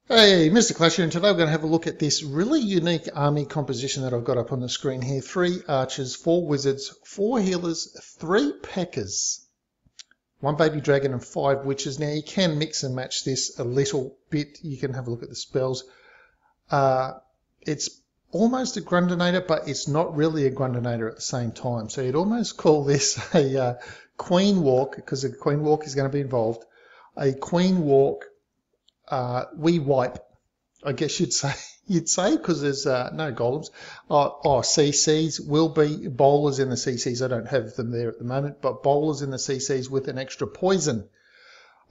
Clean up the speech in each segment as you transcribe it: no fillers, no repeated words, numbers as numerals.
Hey, Mr. Clash here, and today we're going to have a look at this really unique army composition that I've got up on the screen here. 3 archers, 4 wizards, 4 healers, 3 Pekkas, 1 baby dragon and 5 witches. Now you can mix and match this a little bit. You can have a look at the spells. It's almost a Grundinator, but it's not really a Grundinator at the same time. So you'd almost call this a Queen Walk, because a Queen Walk is going to be involved. A Queen Walk we wipe, I guess you'd say, because there's no golems. CCs will be bowlers in the CCs. I don't have them there at the moment, but bowlers in the CCs with an extra poison.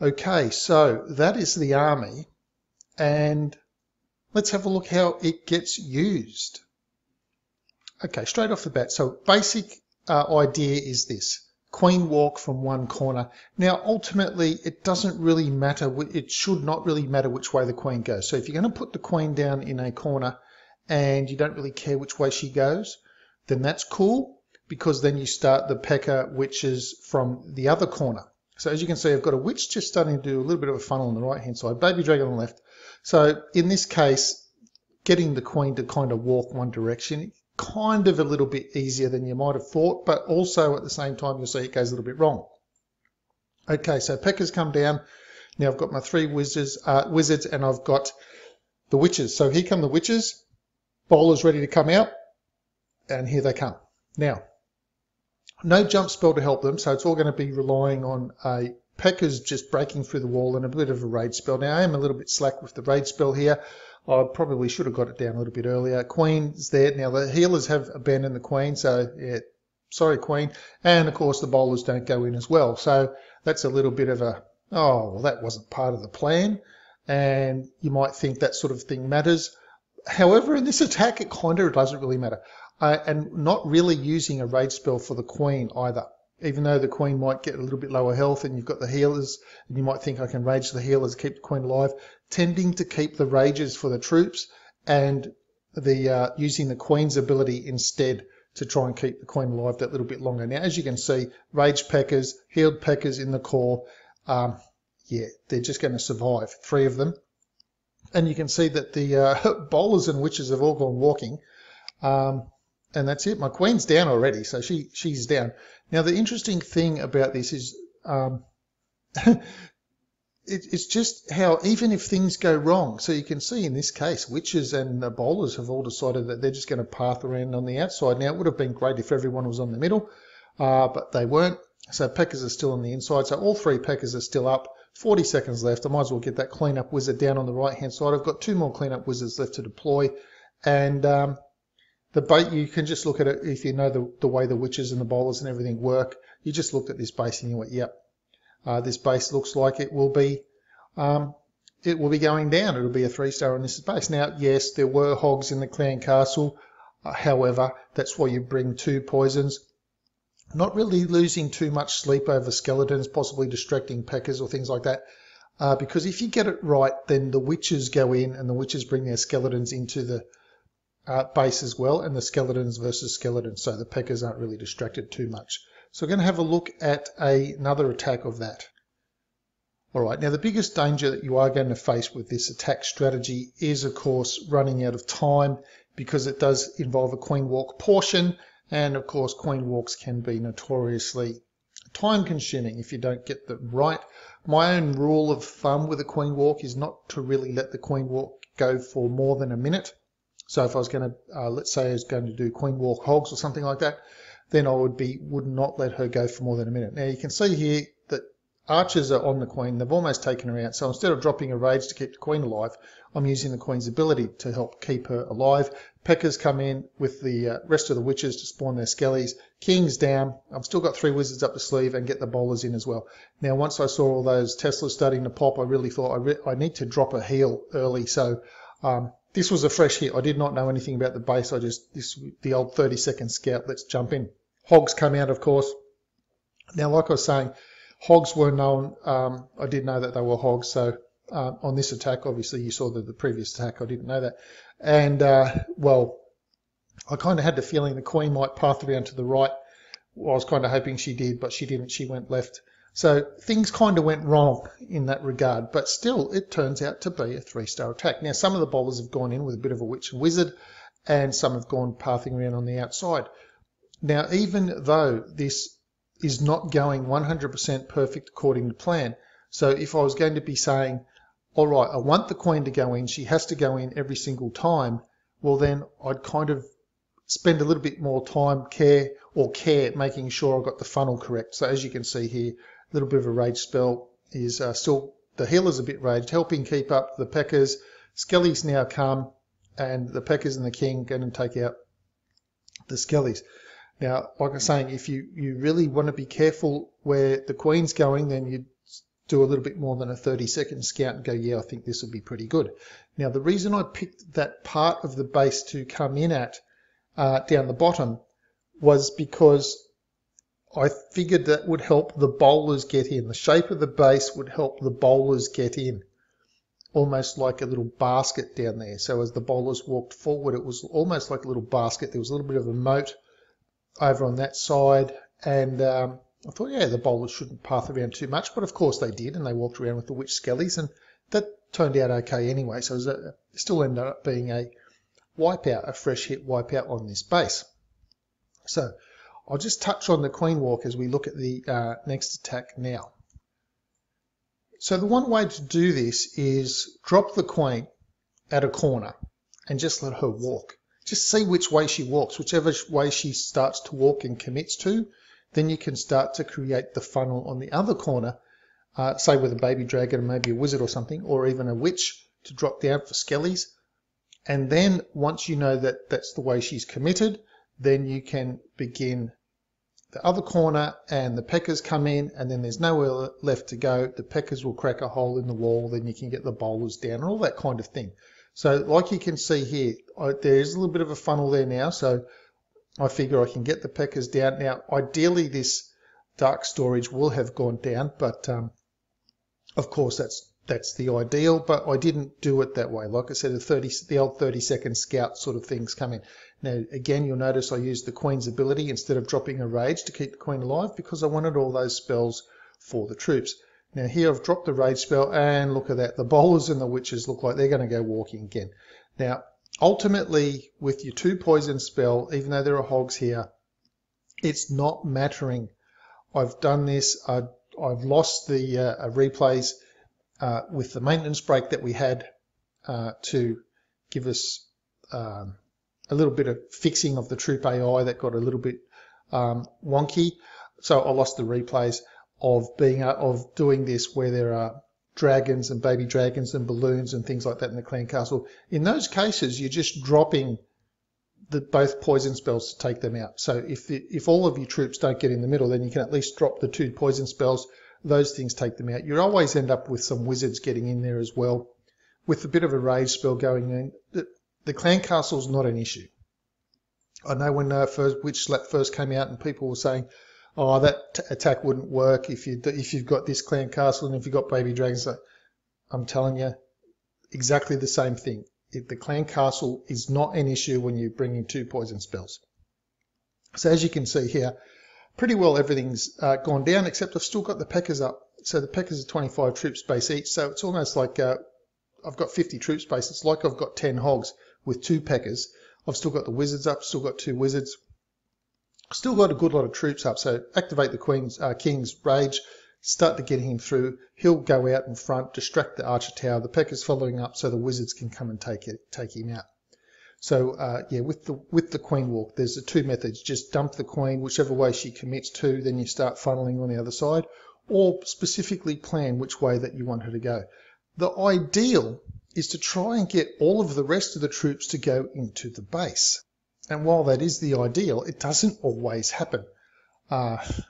Okay, so that is the army, and let's have a look how it gets used. Okay, straight off the bat. So basic idea is this. Queen walk from one corner. Now, ultimately, it doesn't really matter. It should not really matter which way the queen goes. So if you're going to put the queen down in a corner and you don't really care which way she goes, then that's cool, because then you start the Pekka witches from the other corner. So as you can see, I've got a witch just starting to do a little bit of a funnel on the right-hand side, baby dragon on the left. So in this case, getting the queen to kind of walk one direction, kind of a little bit easier than you might have thought, but also at the same time you'll see it goes a little bit wrong. Okay, so Pekka's come down. Now I've got my 3 wizards, and I've got the witches. So here come the witches. Bowler's ready to come out, and here they come. Now, no jump spell to help them, so it's all going to be relying on a Pekka's just breaking through the wall and a bit of a rage spell. Now I am a little bit slack with the rage spell here. I probably should have got it down a little bit earlier. Queen's there. Now the healers have abandoned the queen, so yeah, sorry queen. And of course the bowlers don't go in as well. So that's a little bit of a, oh, well, that wasn't part of the plan. And you might think that sort of thing matters. However, in this attack, it kind of doesn't really matter. And not really using a rage spell for the queen either. Even though the queen might get a little bit lower health and you've got the healers, and you might think I can rage the healers, keep the queen alive, tending to keep the rages for the troops and the using the queen's ability instead to try and keep the queen alive that little bit longer. Now, as you can see, rage Pekkas, healed Pekkas in the core, yeah, they're just going to survive, 3 of them. And you can see that the bowlers and witches have all gone walking. And that's it. My queen's down already, so she's down. Now, the interesting thing about this is it's just how even if things go wrong, so you can see in this case, witches and the bowlers have all decided that they're just going to path around on the outside. Now, it would have been great if everyone was on the middle, but they weren't. So Pekkas are still on the inside. So all 3 Pekkas are still up. 40 seconds left. I might as well get that cleanup wizard down on the right-hand side. I've got 2 more cleanup wizards left to deploy. And the bait, you can just look at it if you know the way the witches and the bowlers and everything work. You just looked at this base and you went, yep, this base looks like it will be going down. It'll be a 3-star on this base. Now, yes, there were hogs in the clan castle. However, that's why you bring 2 poisons. Not really losing too much sleep over skeletons, possibly distracting Pekkas or things like that. Because if you get it right, then the witches go in and the witches bring their skeletons into the base as well, and the skeletons versus skeletons, so the Pekkas aren't really distracted too much. So we're going to have a look at another attack of that. Alright, now the biggest danger that you are going to face with this attack strategy is, of course, running out of time, because it does involve a queen walk portion, and of course queen walks can be notoriously time consuming if you don't get them right. My own rule of thumb with a queen walk is not to really let the queen walk go for more than a minute. So if I was going to, let's say I was going to do queen walk hogs or something like that, then I would not let her go for more than a minute. Now you can see here that archers are on the queen. They've almost taken her out. So instead of dropping a rage to keep the queen alive, I'm using the queen's ability to help keep her alive. Pekkas come in with the rest of the witches to spawn their skellies. King's down. I've still got 3 wizards up the sleeve and get the bowlers in as well. Now, once I saw all those Teslas starting to pop, I really thought I need to drop a heal early. So this was a fresh hit. I did not know anything about the base. The old 30-second scout. Let's jump in. Hogs come out, of course. Now, like I was saying, hogs were known. I did know that they were hogs. So on this attack, obviously, you saw the previous attack. I didn't know that. And, well, I kind of had the feeling the queen might path around to the right. Well, I was kind of hoping she did, but she didn't. She went left. So things kind of went wrong in that regard, but still it turns out to be a 3-star attack. Now some of the bowlers have gone in with a bit of a witch and wizard, and some have gone pathing around on the outside. Now even though this is not going 100% perfect according to plan, so if I was going to be saying, all right, I want the queen to go in, she has to go in every single time, well then I'd kind of spend a little bit more time, care, making sure I got the funnel correct. So as you can see here, a little bit of a rage spell is still, the healer's a bit raged, helping keep up the Pekkas. Skellies now come, and the Pekkas and the king go and take out the Skellies. Now, like I'm saying, if you really want to be careful where the queen's going, then you do a little bit more than a 30-second scout and go, yeah, I think this will be pretty good. Now, the reason I picked that part of the base to come in at down the bottom was because I figured that would help the bowlers get in. The shape of the base would help the bowlers get in, almost like a little basket down there. So as the bowlers walked forward, it was almost like a little basket. There was a little bit of a moat over on that side, and I thought, yeah, the bowlers shouldn't path around too much, but of course they did, and they walked around with the witch skellies, and that turned out okay anyway. So it still ended up being a wipeout, a fresh hit wipeout on this base. So I'll just touch on the queen walk as we look at the next attack now. So the one way to do this is drop the queen at a corner and just let her walk. Just see which way she walks. Whichever way she starts to walk and commits to, then you can start to create the funnel on the other corner, say with a baby dragon and maybe a wizard or something, or even a witch to drop down for skellies. And then once you know that that's the way she's committed, then you can begin the other corner and the Pekkas come in, and then there's nowhere left to go. The Pekkas will crack a hole in the wall, then you can get the bowlers down and all that kind of thing. So like you can see here, there's a little bit of a funnel there now, so I figure I can get the Pekkas down. Now ideally this dark storage will have gone down, but of course that's the ideal, but I didn't do it that way. Like I said, the old 30-second scout sort of things come in. Now, again, you'll notice I used the queen's ability instead of dropping a rage to keep the queen alive because I wanted all those spells for the troops. Now here I've dropped the rage spell, and look at that. The bowlers and the witches look like they're going to go walking again. Now, ultimately, with your 2 poison spell, even though there are hogs here, it's not mattering. I've done this. I've lost the replays with the maintenance break that we had to give us a little bit of fixing of the troop AI that got a little bit wonky. So I lost the replays of doing this where there are dragons and baby dragons and balloons and things like that in the clan castle. In those cases, you're just dropping both poison spells to take them out. So if all of your troops don't get in the middle, then you can at least drop the 2 poison spells. Those things take them out. You always end up with some wizards getting in there as well, with a bit of a rage spell going in. The clan castle's not an issue. I know when Witch Slap first came out and people were saying, oh, that attack wouldn't work if you've got this clan castle and if you've got baby dragons. I'm telling you, exactly the same thing. The clan castle is not an issue when you bring in 2 poison spells. So as you can see here, pretty well everything's gone down, except I've still got the Pekkas up. So the Pekkas are 25 troop space each, so it's almost like I've got 50 troop space. It's like I've got 10 hogs with 2 Pekkas. I've still got the wizards up, still got 2 wizards. Still got a good lot of troops up, so activate the king's rage, start to get him through. He'll go out in front, distract the archer tower. The Pekka's following up, so the wizards can come and take him out. So yeah, with the queen walk, there's the 2 methods. Just dump the queen, whichever way she commits to, then you start funneling on the other side, or specifically plan which way that you want her to go. The ideal is to try and get all of the rest of the troops to go into the base. And while that is the ideal, it doesn't always happen,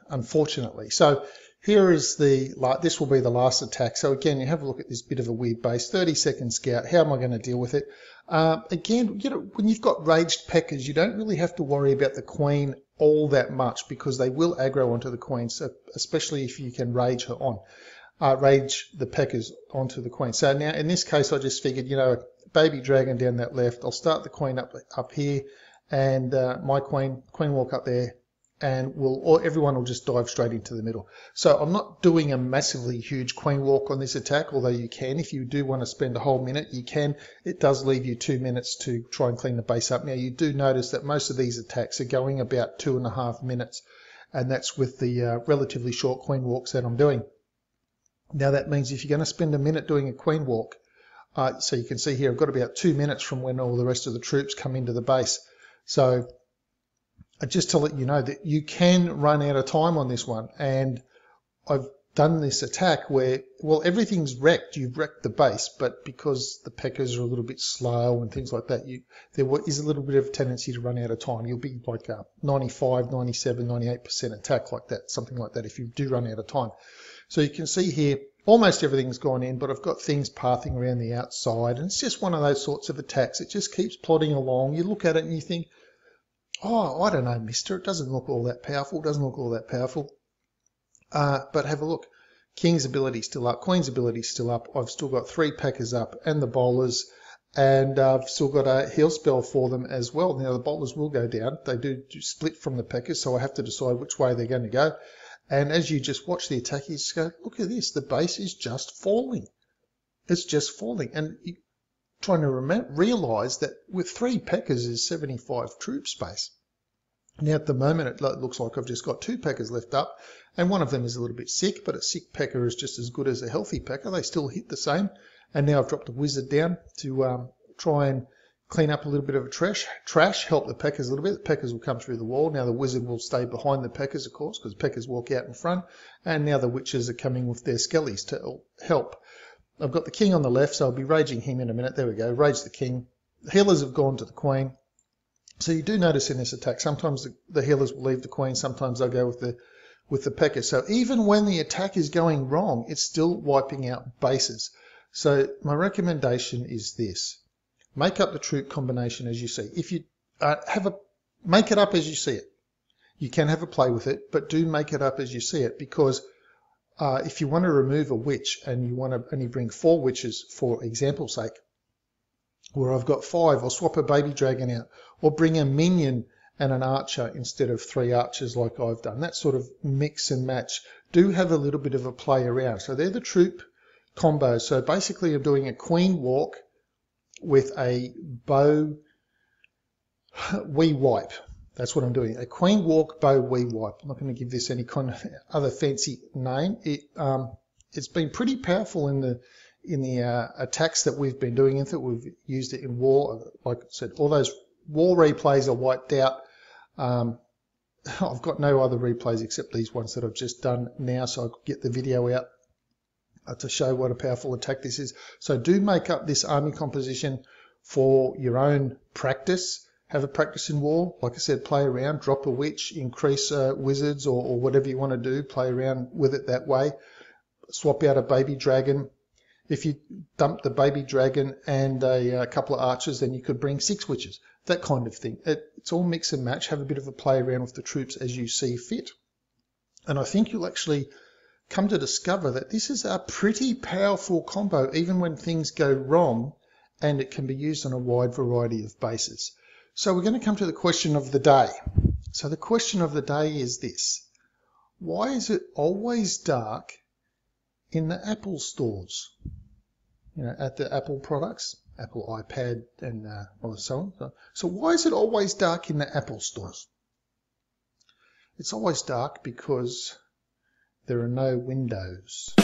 unfortunately. So here is this will be the last attack. So again, you have a look at this bit of a weird base, 30-second scout. How am I going to deal with it? Again, when you've got raged Pekkas, you don't really have to worry about the queen all that much because they will aggro onto the queen, so especially if you can rage her on. Rage the Pekkas onto the queen. So now in this case, I just figured, baby dragon down that left. I'll start the queen up here, and my queen walk up there, and everyone will just dive straight into the middle. So I'm not doing a massively huge queen walk on this attack, although you can. If you do want to spend a whole minute, you can. It does leave you 2 minutes to try and clean the base up. Now, you do notice that most of these attacks are going about 2.5 minutes, and that's with the relatively short queen walks that I'm doing. Now, that means if you're going to spend a minute doing a queen walk, so you can see here I've got about 2 minutes from when all the rest of the troops come into the base. So just to let you know that you can run out of time on this one, and I've done this attack where, well, everything's wrecked. You've wrecked the base, but because the Pekkas are a little bit slow and things like that, there is a little bit of a tendency to run out of time. You'll be like 95, 97, 98% attack like that, something like that, if you do run out of time. So you can see here, almost everything's gone in, but I've got things pathing around the outside, and it's just one of those sorts of attacks. It just keeps plodding along. You look at it and you think, oh, I don't know, mister, it doesn't look all that powerful, but have a look. King's ability still up, Queen's ability still up. I've still got 3 Pekkas up and the bowlers, and I've still got a heal spell for them as well. Now, the bowlers will go down. They do split from the Pekkas, so I have to decide which way they're going to go. And as you just watch the attack, you just go, look at this, the base is just falling. It's just falling. And you're trying to realise that with 3 Pekkas is 75 troop space. Now, at the moment, it looks like I've just got 2 Pekkas left up, and one of them is a little bit sick, but a sick Pekka is just as good as a healthy Pekka. They still hit the same. And now I've dropped a wizard down to try and clean up a little bit of trash, help the Pekkas a little bit. The Pekkas will come through the wall. Now the wizard will stay behind the Pekkas, of course, because Pekkas walk out in front. And now the witches are coming with their skellies to help. I've got the king on the left, so I'll be raging him in a minute. There we go, rage the king. The healers have gone to the queen. So you do notice in this attack, sometimes the healers will leave the queen, sometimes they'll go with the Pekka. So even when the attack is going wrong, it's still wiping out bases. So my recommendation is this. Make up the troop combination as you see. If you make it up as you see it. You can have a play with it, but do make it up as you see it, because if you want to remove a witch and you want to only bring 4 witches, for example's sake, where I've got 5, or swap a baby dragon out, or bring a minion and an archer instead of 3 archers like I've done. That sort of mix and match. Do have a little bit of a play around. So they're the troop combos. So basically I'm doing a queen walk with a bow wee wipe. That's what I'm doing. A queen walk, bow wee wipe. I'm not going to give this any kind of other fancy name. It's been pretty powerful in the attacks that we've been doing. In that we've used it in war. Like I said, all those war replays are wiped out. I've got no other replays except these ones that I've just done now, so I could get the video out to show what a powerful attack this is. So do make up this army composition for your own practice. Have a practice in war. Like I said, play around, drop a witch, increase wizards, or whatever you want to do. Play around with it that way. Swap out a baby dragon. If you dump the baby dragon and a couple of archers, then you could bring 6 witches. That kind of thing. It's all mix and match. Have a bit of a play around with the troops as you see fit. And I think you'll actually come to discover that this is a pretty powerful combo, even when things go wrong, and it can be used on a wide variety of bases. So we're going to come to the question of the day. So the question of the day is this. Why is it always dark in the Apple stores? You know, at the Apple products, Apple iPad and so on. So why is it always dark in the Apple stores? It's always dark because there are no windows.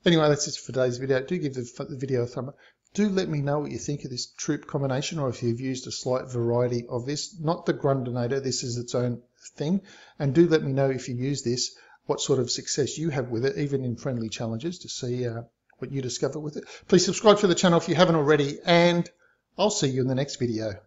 Anyway, that's it for today's video. Do give the video a thumb up. Do let me know what you think of this troop combination, or if you've used a slight variety of this. Not the Grundinator, this is its own thing. And do let me know if you use this, what sort of success you have with it, even in friendly challenges, to see what you discover with it. Please subscribe to the channel if you haven't already, and I'll see you in the next video.